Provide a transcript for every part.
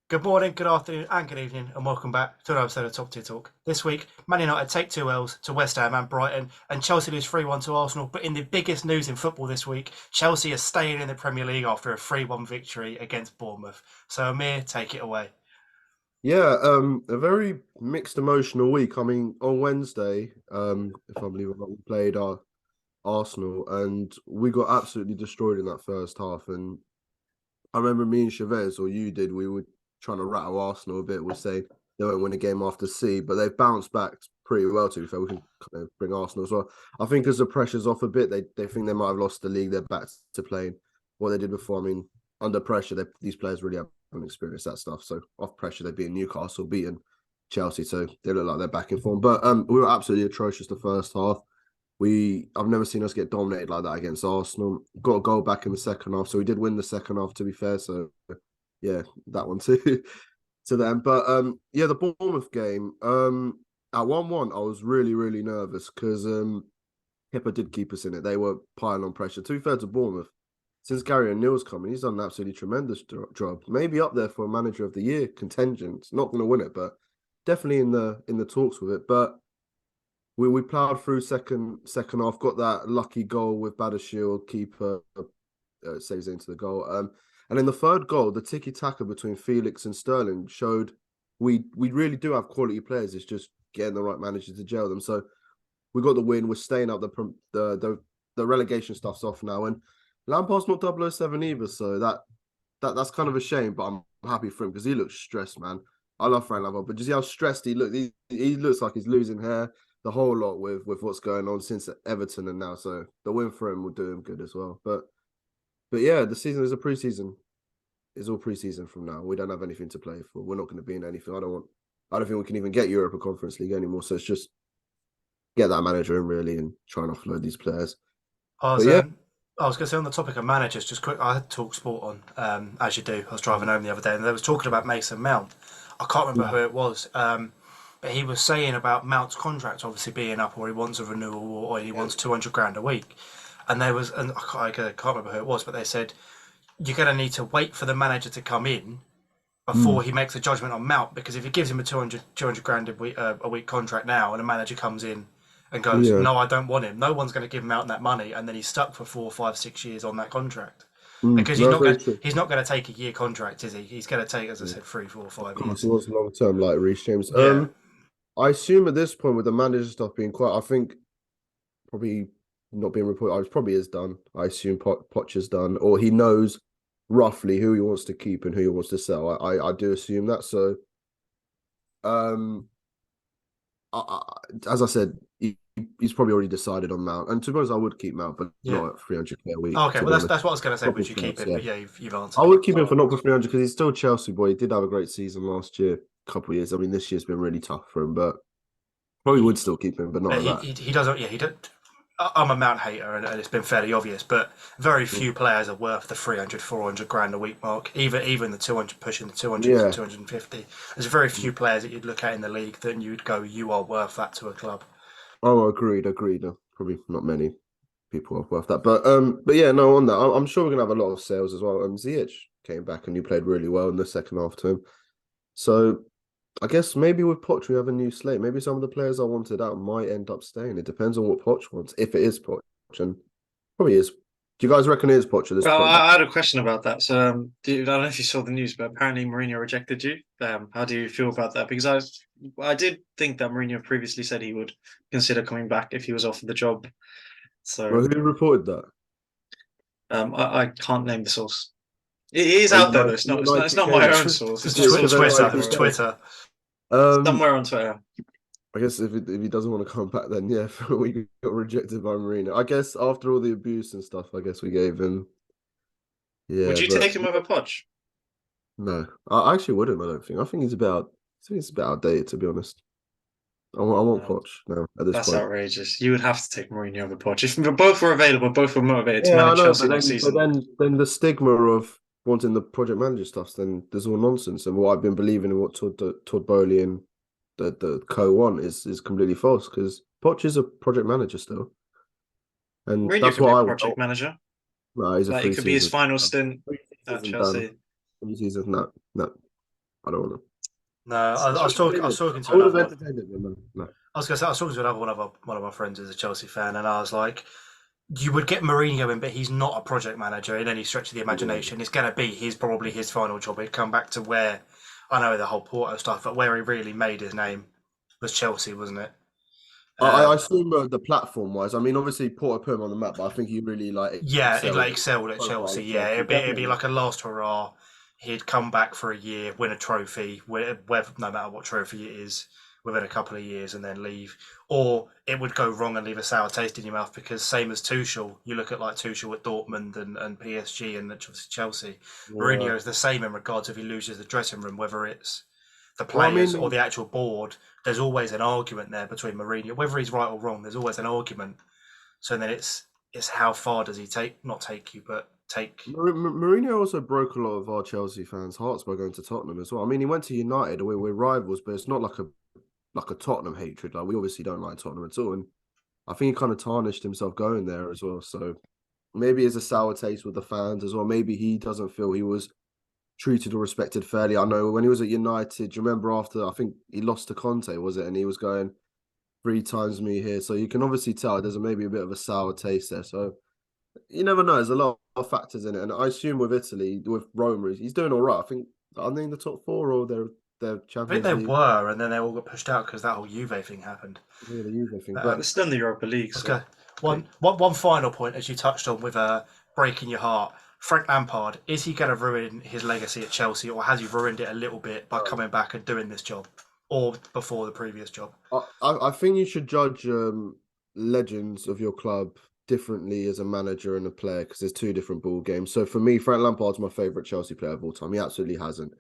Good morning, good afternoon, and good evening, and welcome back to another episode of Top Tier Talk. This week, Man United take two L's to West Ham and Brighton, and Chelsea lose 3-1 to Arsenal. But in the biggest news in football this week, Chelsea are staying in the Premier League after a 3-1 victory against Bournemouth. So, Amir, take it away. Yeah, a very mixed emotional week. I mean, on Wednesday, if I believe it or not, we played our Arsenal and we got absolutely destroyed in that first half. And I remember me and Chavez, or you did, we were trying to rattle Arsenal a bit. We're saying they won't win a game after C, but they've bounced back pretty well, to be fair. We can kind of bring Arsenal as well. I think as the pressure's off a bit, they think they might have lost the league. They're back to playing what they did before. I mean, under pressure, these players really haven't experienced that stuff. So off pressure, they've beaten Newcastle, beaten Chelsea, so they look like they're back in form. But we were absolutely atrocious the first half. I've never seen us get dominated like that against Arsenal. Got a goal back in the second half, so we did win the second half. To be fair, so yeah, that one too to them. But yeah, the Bournemouth game. At 1-1, I was really nervous because Kepa did keep us in it. They were piling on pressure. 2/3 of Bournemouth since Gary O'Neill's coming, he's done an absolutely tremendous job. Maybe up there for a manager of the year contention. It's not going to win it, but definitely in the talks with it. But we ploughed through second half, got that lucky goal with Badashiel, keeper saves it into the goal. And in the third goal, the tiki taka between Felix and Sterling showed we really do have quality players. It's just getting the right manager to gel them. So we got the win. We're staying up. The relegation stuff's off now, and Lampard's not 007 either. So that's kind of a shame. But I'm happy for him because he looks stressed, man. I love Frank Lampard, but just see how stressed he looks. He looks like he's losing hair the whole lot with what's going on since Everton and now. So the win for him will do him good as well. But yeah, the season is a preseason. It's all preseason from now. We don't have anything to play for. We're not going to be in anything. I don't think we can even get Europe or Conference League anymore. So it's just get that manager in really and try and offload these players. I But was yeah, um, I was going to say on the topic of managers, just quick. I had Talk Sport on, as you do. I was driving home the other day, and they was talking about Mason Mount. I can't remember who it was, but he was saying about Mount's contract obviously being up, or he wants a renewal, or he yeah. wants 200 grand a week. And I can't remember who it was, but they said you're going to need to wait for the manager to come in before Mm. he makes a judgment on Mount, because if he gives him a 200 grand a week contract now, and a manager comes in and goes, Yeah. no, I don't want him, no one's going to give Mount that money, and then he's stuck for 4, 5, 6 years on that contract, because No, very true. he's not going to take a year contract, is he? He's going to take, as I Yeah. said, 3, 4, Of five course, years. it was long term like Reece James. Yeah. I assume at this point with the manager stuff being quite, I think probably not being reported. I was probably is done. I assume Poch is done, or he knows roughly who he wants to keep and who he wants to sell. I do assume that. So, um, as I said, he's probably already decided on Mount. And to be honest, I would keep Mount, but Yeah. not at 300k a week. Okay, To well be that's honest, that's what I was going to say. not for Would you keep Chelsea. him? Yeah, But yeah, you've I answered it. would keep him for not for 300 because he's still Chelsea boy. He did have a great season last year, a couple of years. I mean, this year's been really tough for him, but probably would He, still keep him, but not at that. he doesn't. Yeah, he don't. I'm a Mount hater, and it's been fairly obvious. But very few players are worth the 300, 400 grand a week mark. Even the 200, pushing the 200 to Yeah, 250. There's very few players that you'd look at in the league that you'd go, you are worth that to a club. oh, agreed. No, probably not many people are worth that, but yeah, no, on that, I'm sure we're gonna have a lot of sales as well. Ziyech came back and he played really well in the second half to him. So I guess maybe with Poch we have a new slate. Maybe some of the players I wanted out might end up staying. It depends on what Poch wants. If it is Poch, and probably is. Do you guys reckon it is Poch at this Well, point? I had a question about that. So, I don't know if you saw the news, but apparently Mourinho rejected you. How do you feel about that? Because I did think that Mourinho previously said he would consider coming back if he was offered the job. Well, So, who reported that? I can't name the source. It is Are out there though. It's United not my Kane? own source. It's It's my source from Twitter. It somewhere was else. Twitter. Um, Somewhere on Twitter. I guess if he doesn't want to come back, then yeah, we got rejected by Marino. I guess after all the abuse and stuff, I guess we gave him. Would Yeah, you but take him over Poch? no, I actually wouldn't. I don't think. I think he's about. I think it's about outdated, to be honest. I want Um, Poch now at this that's point. outrageous. You would have to take Mourinho over Poch. If both were available, both were motivated to Yeah, I manage know, Chelsea but next then but season. then the stigma of wanting the project manager stuff, then there's all nonsense. And what I've been believing in what Todd Bowley and the co want is completely false because Poch is a project manager still, and Mourinho that's could be what a I project want. manager. No, he's a Like it free could be his season. final stint Free at season done. Chelsea. Free season, no. I don't want to. No, I was talking. I was talking I to would have another one. entertained it, but no. I was going to say I was talking to another one of my friends who's a Chelsea fan, and I was like, you would get Mourinho in, but he's not a project manager in any stretch of the imagination. It's going to be probably his final job. He'd come back to where I know the whole Porto stuff, but where he really made his name was Chelsea, wasn't it? I assume the platform wise. I mean, obviously Porto put him on the map, but I think he really Yeah, he excelled. excelled at Profile Chelsea. of Yeah, Chelsea, it'd be definitely. like a last hurrah. He'd come back for a year, win a trophy, no matter what trophy it is, within a couple of years, and then leave. Or it would go wrong and leave a sour taste in your mouth because same as Tuchel, you look at like Tuchel at Dortmund and PSG and Chelsea. Yeah. Mourinho is the same in regards if he loses the dressing room, whether it's the Well, I players mean- or the actual board. There's always an argument there between Mourinho, whether he's right or wrong. There's always an argument. So then it's how far does he not take you, but take. Mourinho also broke a lot of our Chelsea fans' hearts by going to Tottenham as well. I mean, he went to United, we're rivals, but it's not like a Tottenham hatred. Like, we obviously don't like Tottenham at all, and I think he kind of tarnished himself going there as well. So maybe it's a sour taste with the fans as well. Maybe he doesn't feel he was treated or respected fairly. I know when he was at United, do you remember after I think he lost to Conte, was it? And he was going 3 times me here. So you can obviously tell there's maybe a bit of a sour taste there. So you never know. There's a lot of factors in it. And I assume with Italy, with Roma, he's doing all right. I think, are they in the top 4 or they're I think Champions they League? were, and then they all got pushed out because that whole Juve thing happened. Yeah, the Juve thing. But, But It's still in the Europa League. So. Okay. One final point, as you touched on with breaking your heart. Frank Lampard, is he going to ruin his legacy at Chelsea, or has he ruined it a little bit by coming back and doing this job, or before the previous job? I think you should judge legends of your club differently as a manager and a player because there's 2 different ball games. So for me, Frank Lampard's my favourite Chelsea player of all time. He absolutely hasn't.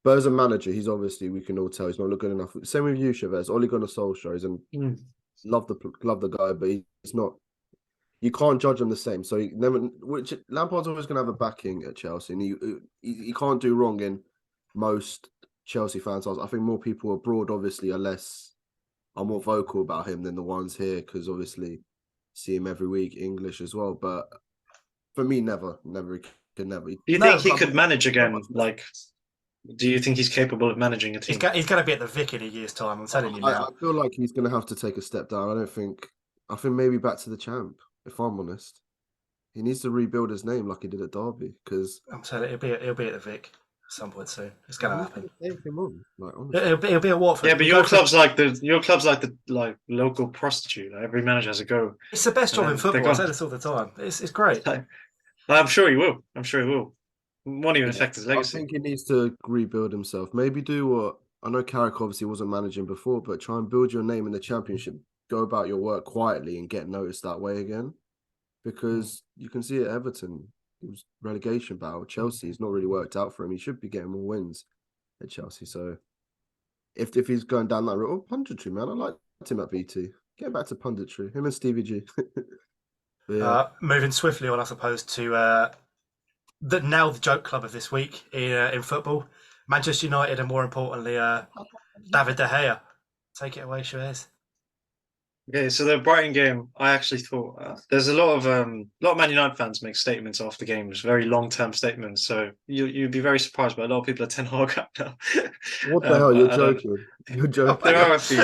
But as a manager, he's obviously, we can all tell, he's not good enough. Same with you, Chavez. Ole Gunnar Solskjaer, love the guy, but he's not. You can't judge him the same. So which Lampard's always going to have a backing at Chelsea, and he can't do wrong in most Chelsea fans. I think more people abroad obviously are more vocal about him than the ones here because obviously see him every week English as well. But for me, never, he could never. Do you think he could manage again? Like, do you think he's capable of managing a team? He's going to be at the Vic in a year's time. I'm telling you now. I feel like he's going to have to take a step down. I think maybe back to the champ. If I'm honest, he needs to rebuild his name like he did at Derby. Because I'm telling you, he'll be at the Vic at some point soon. It's going to happen. Take him on, like, honestly. He'll be at Watford. Yeah, but your club's like the local prostitute. Like, every manager has a go. It's the best job in football. I gone. say this all the time. It's great. I'm sure he will. Won't even affect his legacy. I think he needs to rebuild himself. Maybe do what I know. Carrick obviously wasn't managing before, but try and build your name in the Championship. Go about your work quietly and get noticed that way again. Because you can see at Everton, it was relegation battle. Chelsea, it's not really worked out for him. He should be getting more wins at Chelsea. So if he's going down that route, punditry, man, I liked him at BT. Get back to punditry. Him and Stevie G. Moving swiftly on, I suppose, to the joke club of this week in football, Manchester United, and more importantly, David De Gea. Take it away, Suez. Okay, so the Brighton game, I actually thought there's a lot of Man United fans make statements after games, very long-term statements. So you'd be very surprised, but a lot of people are Ten Hag up now. What the hell? You're joking. You're joking. There are a few.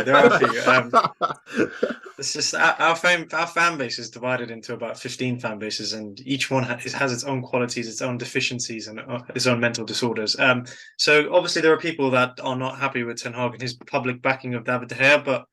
It's just our fan base is divided into about 15 fan bases, and each one has its own qualities, its own deficiencies, and its own mental disorders. So obviously there are people that are not happy with Ten Hag and his public backing of David De Gea, but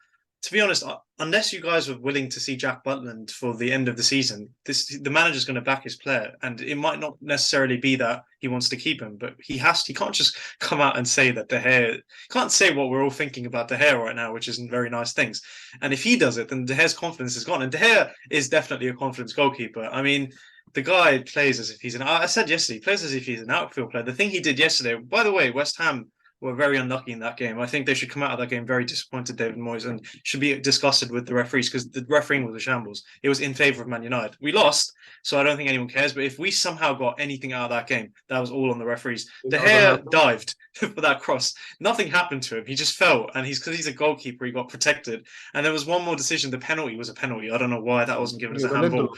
to be honest, unless you guys were willing to see Jack Butland for the end of the season, the manager's going to back his player, and it might not necessarily be that he wants to keep him, but he can't just come out and say that De Gea can't say what we're all thinking about De Gea right now, which isn't very nice things. And if he does it, then De Gea's confidence is gone. And De Gea is definitely a confidence goalkeeper. I mean, the guy plays as if I said yesterday, he plays as if he's an outfield player. The thing he did yesterday, by the way, West Ham were very unlucky in that game. I think they should come out of that game very disappointed, David Moyes, and should be disgusted with the referees because the refereeing was a shambles. It was in favour of Man United. We lost, so I don't think anyone cares. But if we somehow got anything out of that game, that was all on the referees. De Gea dived for that cross. Nothing happened to him. He just fell, and because he's a goalkeeper, he got protected. And there was one more decision. The penalty was a penalty. I don't know why that wasn't given as a handball.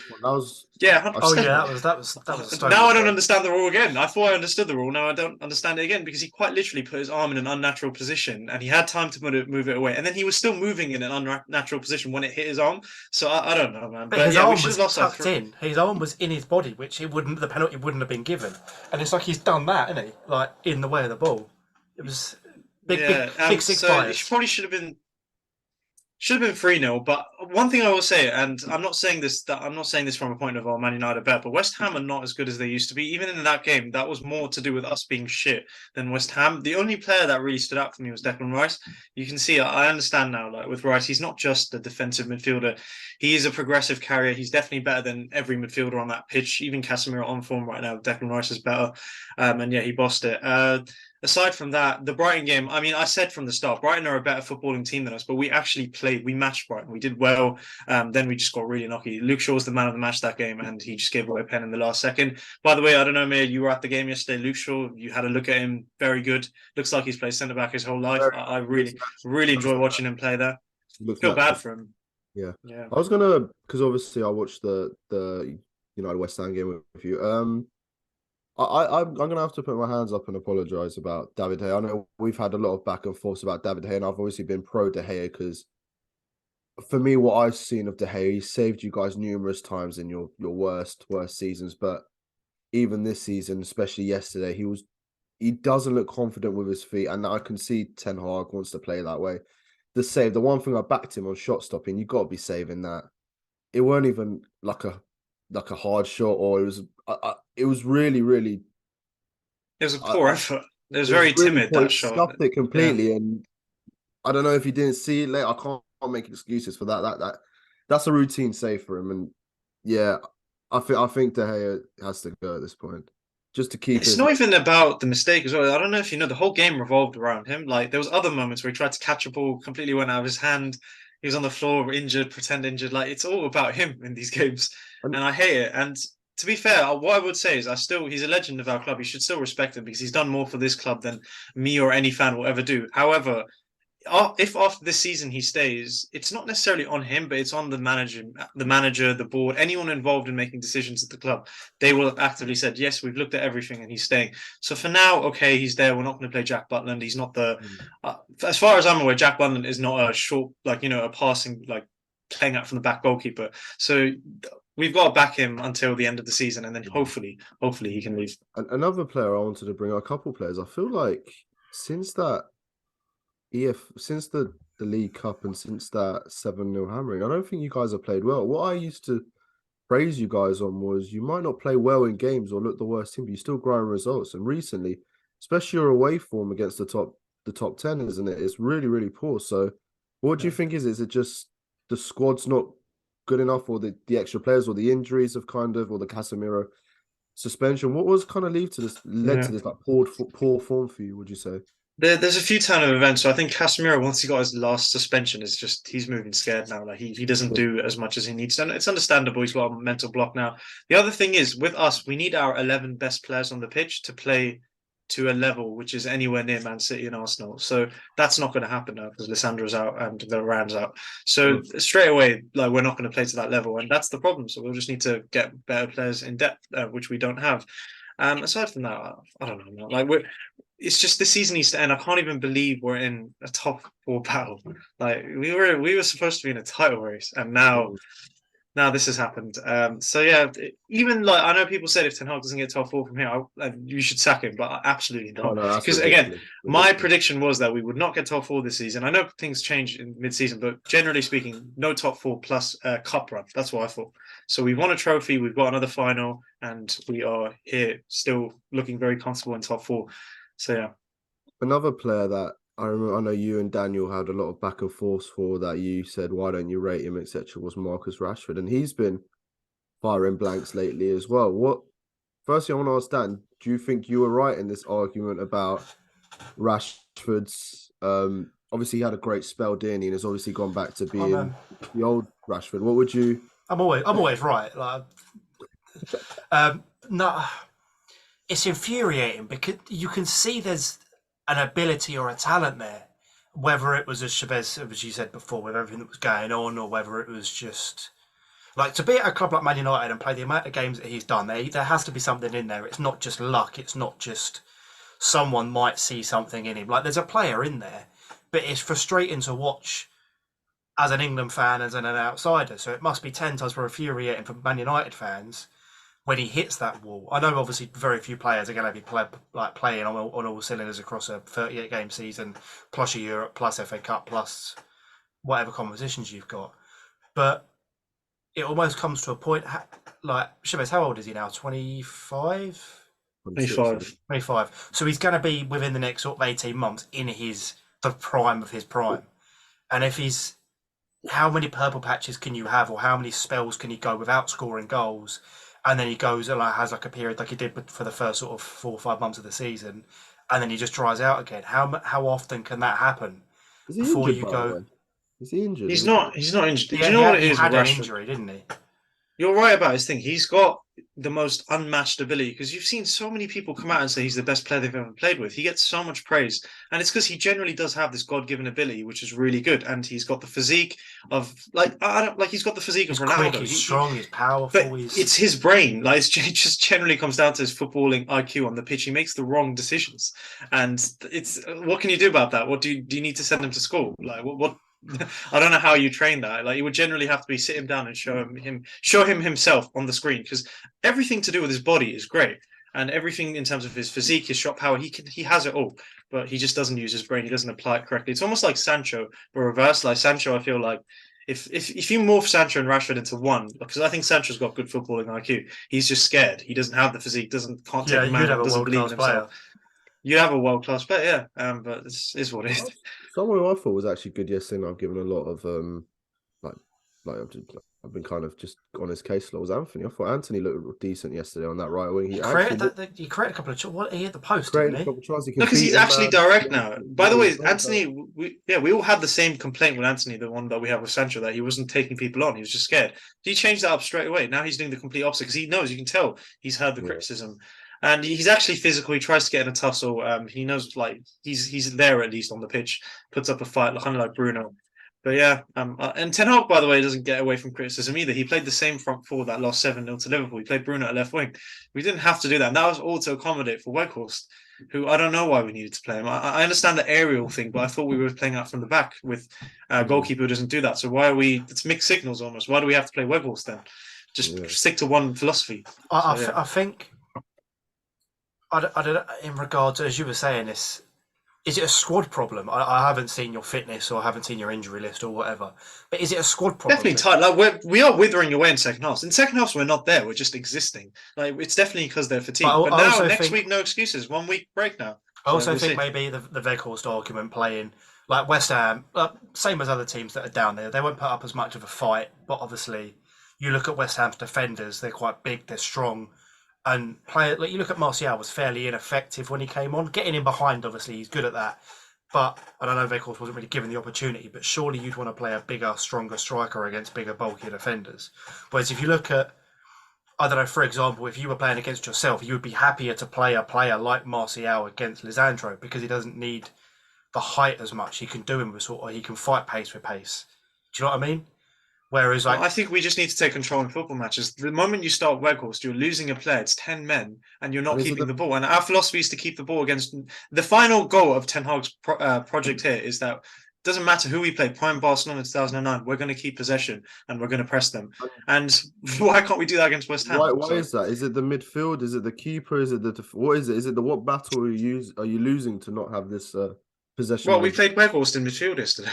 Yeah, 100%. Oh yeah, that was. Now I don't understand the rule again. I thought I understood the rule. Now I don't understand it again because he quite literally put his his arm in an unnatural position, and he had time to move it away, and then he was still moving in an unnatural position when it hit his arm. So I don't know, man. But his yeah, we arm should was have lost tucked in. His arm was in his body, which the penalty wouldn't have been given. And it's like he's done that, isn't he? Like in the way of the ball. It was big 6 so bias. it probably should have been 3-0, but one thing I will say, and I'm not saying this from a point of Man United bet, but West Ham are not as good as they used to be. Even in that game, that was more to do with us being shit than West Ham. The only player that really stood out for me was Declan Rice. You can see, I understand now, like with Rice, he's not just a defensive midfielder. He is a progressive carrier. He's definitely better than every midfielder on that pitch. Even Casemiro on form right now, Declan Rice is better. And yeah, he bossed it. Aside from that, the Brighton game, I mean, I said from the start, Brighton are a better footballing team than us, but we actually we matched Brighton. We did well. Then we just got really lucky. Luke Shaw was the man of the match that game, and he just gave away a pen in the last second. By the way, I don't know, Mayor, you were at the game yesterday. Luke Shaw, you had a look at him. Very good. Looks like he's played centre-back his whole life. I really enjoy watching him play there. Feel bad for him. Yeah. Yeah. I was going to, because obviously I watched the United West Ham game with you. I'm going to have to put my hands up and apologise about David De Gea. I know we've had a lot of back and forth about David De Gea, and I've obviously been pro De Gea because for me, what I've seen of De Gea, he saved you guys numerous times in your worst seasons. But even this season, especially yesterday, he doesn't look confident with his feet, and I can see Ten Hag wants to play that way. The one thing I backed him on shot stopping, you got to be saving that. It weren't even like a hard shot, or it was really, really. It was a poor effort. It was very really timid, poor. that He shot. stuffed it completely, and I don't know if he didn't see it later. I can't make excuses for that. That's a routine save for him, and yeah, I think De Gea has to go at this point, just to keep. It's not even about the mistake as well. I don't know if you know, the whole game revolved around him. Like there was other moments where he tried to catch a ball, completely went out of his hand. He was on the floor, injured, pretend injured. Like it's all about him in these games, and I hate it. And to be fair, what I would say is, he's a legend of our club. You should still respect him because he's done more for this club than me or any fan will ever do. However, if after this season he stays, it's not necessarily on him, but it's on the manager, the board, anyone involved in making decisions at the club. They will have actively said, yes, we've looked at everything and he's staying. So for now, okay, he's there. We're not going to play Jack Butland. He's not as far as I'm aware, Jack Butland is not a short, a passing, playing out from the back goalkeeper. So we've got to back him until the end of the season, and then hopefully he can leave. Another player I wanted to bring up, a couple players. I feel like since the League Cup and since that 7-0 hammering, I don't think you guys have played well. What I used to praise you guys on was you might not play well in games or look the worst team, but you still grind results. And recently, especially your away form against the top 10, isn't it? It's really, really poor. So what do you think is it just the squad's not good enough, or the extra players, or the injuries of or the Casemiro suspension? What was kind of led to this like poor form for you, would you say? There's a few turn of events. So I think Casemiro, once he got his last suspension, he's moving scared now. Like he doesn't do as much as he needs to. And it's understandable. He's got a mental block now. The other thing is, with us, we need our 11 best players on the pitch to play to a level which is anywhere near Man City and Arsenal. So that's not going to happen now because Lissandro's out and Varane's out. So straight away, we're not going to play to that level, and that's the problem. So we'll just need to get better players in depth, which we don't have. Aside from that, I don't know. It's just the season needs to end. I can't even believe we're in a top 4 battle. We were supposed to be in a title race, and now this has happened. So yeah, even I know people said if Ten Hag doesn't get top 4 from here, you should sack him, but absolutely not. Because again, my prediction was that we would not get top 4 this season. I know things change in mid-season, but generally speaking, no top 4 plus cup run. That's what I thought. So we won a trophy, we've got another final, and we are here still looking very comfortable in top 4. So yeah, another player that I remember, I know you and Daniel had a lot of back and forth for, that you said, why don't you rate him, etc., was Marcus Rashford, and he's been firing blanks lately as well. Firstly, I want to ask Dan, do you think you were right in this argument about Rashford's? Obviously, he had a great spell, didn't he? And has obviously gone back to being the old Rashford. What would you? I'm always right. No. It's infuriating because you can see there's an ability or a talent there, whether it was as Chavez, as you said before, with everything that was going on, or whether it was just to be at a club like Man United and play the amount of games that he's done. There has to be something in there. It's not just luck. It's not just someone might see something in him. Like there's a player in there, but it's frustrating to watch as an England fan, as an outsider. So it must be 10 times more infuriating for Man United fans when he hits that wall. I know obviously very few players are going to be playing on all cylinders across a 38 game season, plus a Europe, plus FA Cup, plus whatever competitions you've got. But it almost comes to a point, like, Shabazz, how old is he now? 25? 25. 25. So he's going to be within the next sort of 18 months in the prime of his prime. And if he's, how many purple patches can you have, or how many spells can he go without scoring goals? And then he goes and has like a period like he did for the first sort of 4 or 5 months of the season, and then he just dries out again. How often can that happen Is he before injured, you by the go? way? Is he injured? He's not injured. Do Yeah, you know what it he is had with an Rashford? injury, didn't he? You're right about his thing. He's got the most unmatched ability, because you've seen so many people come out and say he's the best player they've ever played with. He gets so much praise, and it's because he generally does have this God-given ability, which is really good. And he's got the physique of he's got the physique He's of Ronaldo. quick, he's strong, he's powerful. But it's his brain. Like it just generally comes down to his footballing IQ on the pitch. He makes the wrong decisions, and it's what can you do about that? What do you need to send him to school? Like what I don't know how you train that. Like you would generally have to be sit him down and show him himself on the screen, because everything to do with his body is great, and everything in terms of his physique, his shot power, he has it all, but he just doesn't use his brain. He doesn't apply it correctly. It's almost like Sancho, but reverse. Like Sancho, I feel like if you morph Sancho and Rashford into one, because I think Sancho's got good footballing IQ, he's just scared. He doesn't have the physique, can't take a man, you'd have a doesn't believe in world-class player. himself. You have a world-class player, yeah. But this is what it is. Someone who I thought was actually good yesterday, and I've given a lot of I've been kind of just on his case. Was Anthony? I thought Anthony looked decent yesterday on that right wing. He created a couple of what he hit the post, didn't he? Because he's actually direct now. By the way, Anthony, we all had the same complaint with Anthony, the one that we have with Sancho, that he wasn't taking people on. He was just scared. He changed that up straight away. Now he's doing the complete opposite, because he knows, you can tell he's heard the criticism. And he's actually physical. He tries to get in a tussle. He knows, like, he's there at least on the pitch, puts up a fight, kind of like Bruno. But yeah, and Ten Hag, by the way, doesn't get away from criticism either. He played the same front four that lost 7-0 to Liverpool. He played Bruno at left wing. We didn't have to do that. And that was all to accommodate for Weghorst, who I don't know why we needed to play him. I understand the aerial thing, but I thought we were playing out from the back with a goalkeeper who doesn't do that. So why are we? It's mixed signals almost. Why do we have to play Weghorst then? Just stick to one philosophy. I think. I don't know, in regard to, as you were saying, this, is it a squad problem? I haven't seen your fitness, or I haven't seen your injury list or whatever, but is it a squad problem? Definitely tight. Like we are withering away in second half. In second half, we're not there. We're just existing. Like it's definitely because they're fatigued. But now, next week, no excuses. 1 week break now. I also think maybe the Weghorst argument playing, like West Ham, same as other teams that are down there, they won't put up as much of a fight, but obviously you look at West Ham's defenders, they're quite big, they're strong. And you look at Martial, was fairly ineffective when he came on. Getting in behind, obviously, he's good at that. But I don't know, Weghorst wasn't really given the opportunity. But surely you'd want to play a bigger, stronger striker against bigger, bulkier defenders. Whereas if you look at, I don't know, for example, if you were playing against yourself, you would be happier to play a player like Martial against Lisandro, because he doesn't need the height as much. He can do him with he can fight pace with pace. Do you know what I mean? Whereas, I think we just need to take control in football matches. The moment you start Weghorst, you're losing a player. It's 10 men, and you're not keeping the ball. And our philosophy is to keep the ball against. The final goal of Ten Hag's project here is that it doesn't matter who we play. Prime Barcelona in 2009, we're going to keep possession and we're going to press them. And why can't we do that against West Ham? Why is that? Is it the midfield? Is it the keeper? Is it what is it? Is it what battle are you losing to not have this possession? Well, we played Weghorst in midfield yesterday.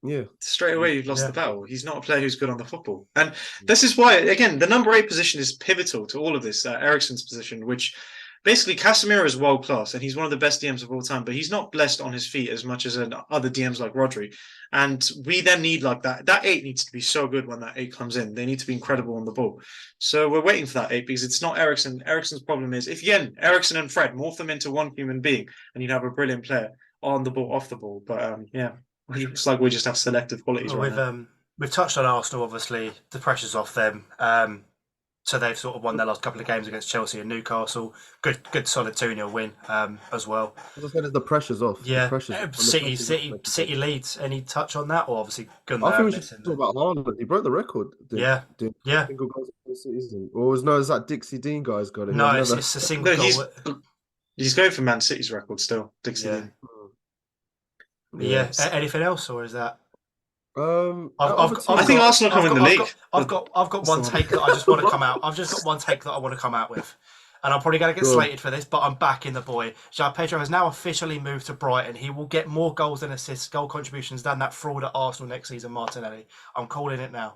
Yeah. Straight away, you've lost the battle. He's not a player who's good on the football. And this is why, again, the number 8 position is pivotal to all of this. Eriksen's position, which basically Casemiro is world class and he's one of the best DMs of all time, but he's not blessed on his feet as much as other DMs like Rodri. And we then need like that. That 8 needs to be so good when that 8 comes in. They need to be incredible on the ball. So we're waiting for that 8 because it's not Eriksen. Eriksen's problem is if Eriksen and Fred morph them into one human being and you'd have a brilliant player on the ball, off the ball. But it's like we just have selective qualities we've touched on Arsenal, obviously. The pressure's off them. So they've sort of won their last couple of games against Chelsea and Newcastle. Good solid 2-0 win as well. As I said, the pressure's off. Yeah, City leads. Any touch on that? Or obviously Gunnar. I think we should talk about Haaland. He broke the record. Single goals this season. Or is that Dixie Dean guy's got it? No, it's a single goal. He's going for Man City's record still. Yeah. Yeah. Anything else, or is that? Other I think Arsenal come in the league. I've got That's one the one. take that I just want to come out. I've just got one take that I want to come out with, and I'm probably going to get Go on. slated for this, but I'm backing the boy. João Pedro has now officially moved to Brighton. He will get more goals and assists, goal contributions than that fraud at Arsenal next season, Martinelli. I'm calling it now.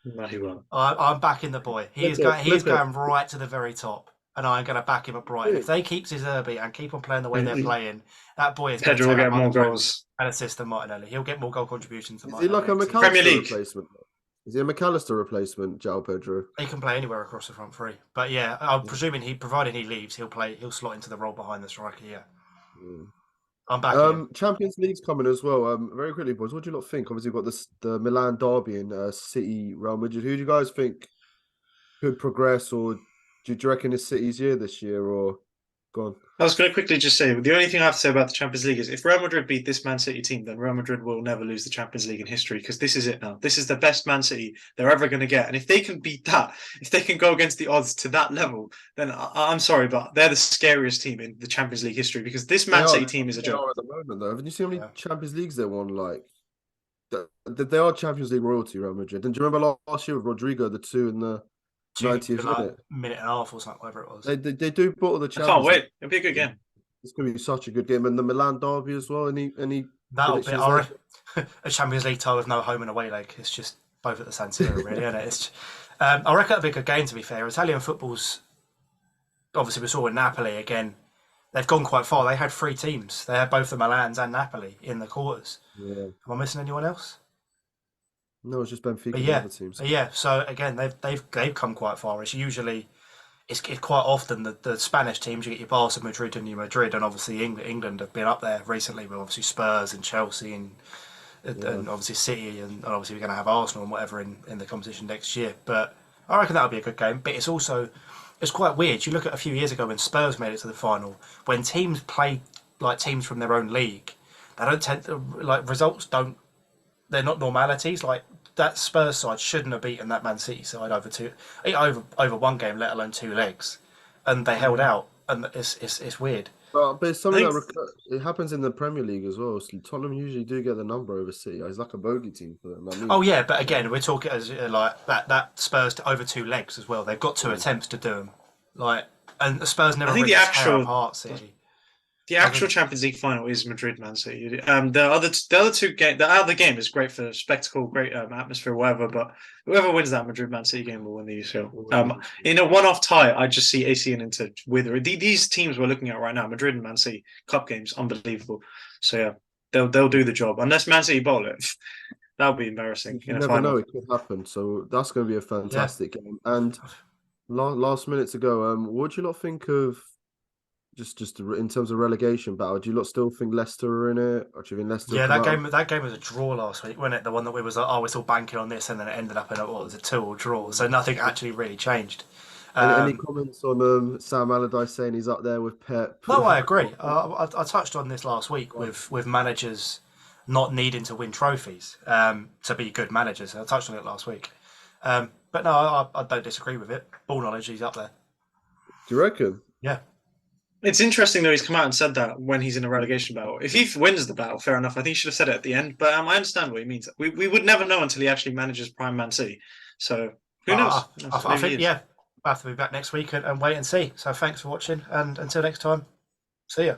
No, he won't. I'm backing the boy. He is going right to the very top, and I'm going to back him at Brighton. If they keep Zerbi and keep on playing the way they're playing, that boy is going to Pedro will take get more goals. and assist than Martinelli. He'll get more goal contributions than Is he Martinelli. like a Premier McAllister League. replacement? Is he a McAllister replacement, João Pedro? He can play anywhere across the front three. But yeah, I'm presuming provided he leaves, he'll slot into the role behind the striker. Yeah, I'm back. Champions League's coming as well. Very quickly, boys, what do you lot think? Obviously, we've got the Milan derby in City, Real Madrid. Who do you guys think could progress, or do you reckon it's City's year this year, or gone? I was going to quickly just say, the only thing I have to say about the Champions League is if Real Madrid beat this Man City team, then Real Madrid will never lose the Champions League in history, because this is it now. This is the best Man City they're ever going to get. And if they can beat that, if they can go against the odds to that level, then I'm sorry, but they're the scariest team in the Champions League history, because this Man City team is a joke. At the moment, though. Haven't you seen how many Champions Leagues they won? Like, they are Champions League royalty, Real Madrid. And do you remember last year with Rodrigo, the two in the 90th minute and a half or something, whatever it was? They do bottle the Champions. I can't wait. It'll be a good game. It's going to be such a good game, and the Milan derby as well. Any that'll be a Champions League tie with no home and away leg. It's just both at the San Siro, really, isn't it? It's, I reckon that'll be a good game. To be fair, Italian football's obviously we saw with Napoli again. They've gone quite far. They had 3 teams. They had both the Milans and Napoli in the quarters. Yeah. Am I missing anyone else? No, it's just Benfica and yeah, other teams. Yeah. So again, they've come quite far. It's usually. It's quite often the Spanish teams, you get your Barca, Madrid and your Madrid, and obviously England have been up there recently with obviously Spurs and Chelsea and obviously City, and obviously we're going to have Arsenal and whatever in the competition next year. But I reckon that'll be a good game. But it's quite weird. You look at a few years ago when Spurs made it to the final, when teams play like teams from their own league, they don't tend to, like results don't. They're not normalities. Like that Spurs side shouldn't have beaten that Man City side over one game, let alone 2 legs, and they held out, and it's weird. But it's something that it happens in the Premier League as well. So Tottenham usually do get the number over City. It's like a bogey team for them. I mean, oh yeah, but again, we're talking as like that Spurs over 2 legs as well. They've got 2 attempts to do them, and the Spurs never. I think really tear apart City. The actual Champions League final is Madrid Man City. The other game is great for spectacle, great atmosphere, whatever. But whoever wins that Madrid Man City game will win the UCL. In a one-off tie, I just see AC and Inter wither. These teams we're looking at right now, Madrid and Man City, cup games, unbelievable. So yeah, they'll do the job unless Man City bowl it. That would be embarrassing. You never know; it could happen. So that's going to be a fantastic game. And last minute to go. What do you lot think of? Just in terms of relegation battle, do you lot still think Leicester are in it? Or do you think Leicester? Yeah, that game was a draw last week, wasn't it? The one that we was like, we're still banking on this, and then it ended up in a 2-2 draw. So nothing actually really changed. Any comments on Sam Allardyce saying he's up there with Pep? No, I agree. I touched on this last week with managers not needing to win trophies to be good managers. I touched on it last week. But no, I don't disagree with it. Ball knowledge, he's up there. Do you reckon? Yeah. It's interesting though he's come out and said that when he's in a relegation battle. If he wins the battle, fair enough. I think he should have said it at the end. But I understand what he means. We would never know until he actually manages Prime Man City. So who knows? I think we'll have to be back next week and wait and see. So thanks for watching, and until next time, see ya.